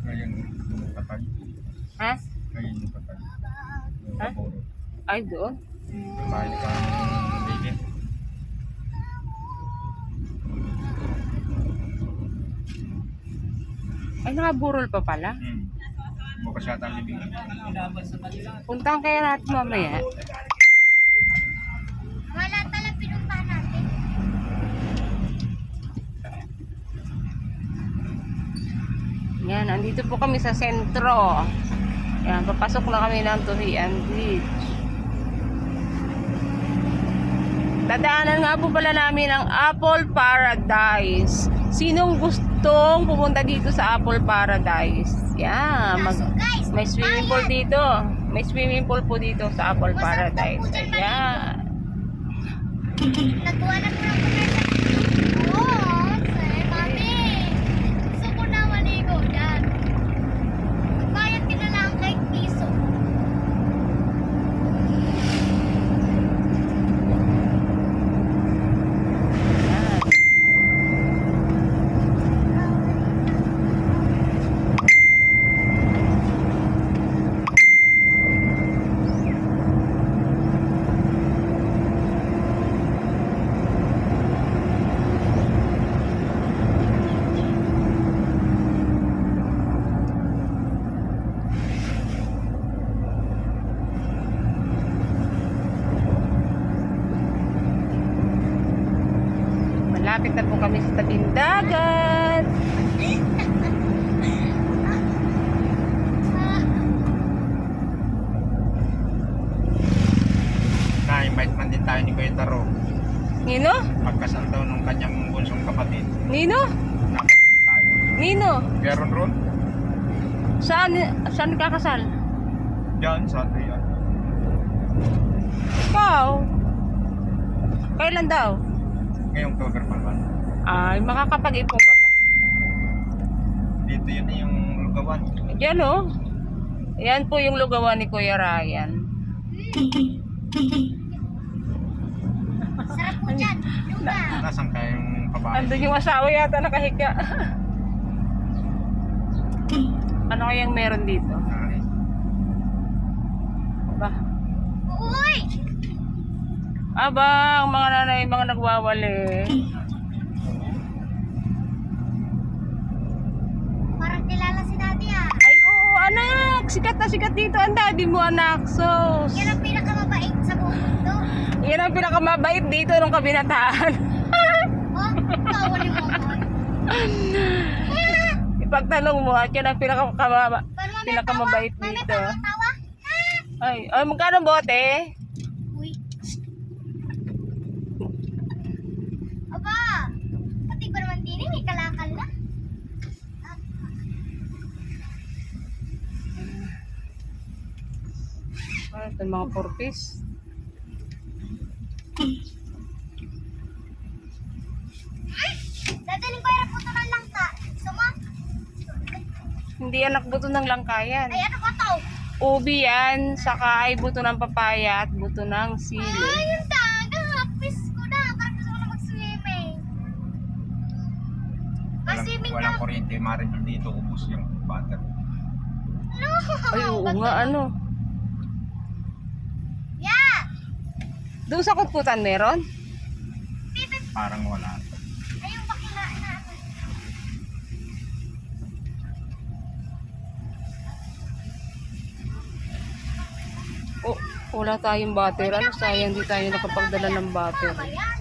Ngayon, patag. Ha? Ngayon yung patag. Yung Ha? Kaporo. Ay, doon? Yung bahay ni Kang Baby. Ay, nakaburol pa pala. Bukas yata ang libing. Puntahan kaya natin mamaya. Wala tala pinuntahan natin. Yan, andito po kami sa sentro. Yan, papasok na kami ng Tuhian Beach. Dadaanan nga po pala namin ang Apple Paradise. Sinong gustong pumunta dito sa Apple Paradise? Yan, Kaso guys, may swimming pool dito. May swimming pool po dito sa Apple Paradise. Ayan. nagawa na ko ng commercial. Oo, sir, mami. Gusto ko na maligo dyan. Bayad ka na lang kahit piso. Ayan. Malapit na po kami sa tabing dagat. Na-invite man din tayo ni Kuya Taro. Nino? Pagkasal daw ng kanyang bunsong kapatid. Nino? Napunta tayo. Nino? Meron ron? Saan kakasal? Diyan, sa ato yan. Ikaw? Kailan daw? Ngayong October pa ba? Ay, makakapag-ipon ka pa. Dito yun yung lugawan. Diyan oh. Yan po yung lugawan ni Kuya Ryan. Sarap po dyan. Luga. Nasaan kayong babae? Andun yung asawa yata nakahiga. Ano kayang meron dito? Ay, Ba? Uy! Aba, ang mga nanay, mga nagwawali. Parang kilala si daddy ah. Ay, oo, anak! Sikat na sikat dito ang daddy mo, anak. Sos. Yan ang pinakamabait sa buong mundo. Yan ang pinakamabait dito nung kabinataan. Oh, kawali mo ako. Ipagtanong mo at yan ang pinakamabait Mami, dito. tawa? Ay, magkano bote? Uy. Aba, pati ba naman din may kalakal na? Ano ito, mga porpis? Dadaling ko yung puto ng langka. Suma? Hindi anak buto ng langkayan. Ay, ano ba to? Ubi yan, saka ay buto ng papaya at buto ng sili. Ay, yung dagat. Miss ko na. Parang gusto ko na mag-swimming. Mag-swimming walang na. kuryente, marimol dito, ubos yung butter. No. Ay, oo nga, ano. Yeah. Doon sa Kutkutan meron? Pipip. Parang wala. Ay, yung bakila na. O, wala tayong butter. Ano, sayang di tayo nakapagdala ng butter. Ayan.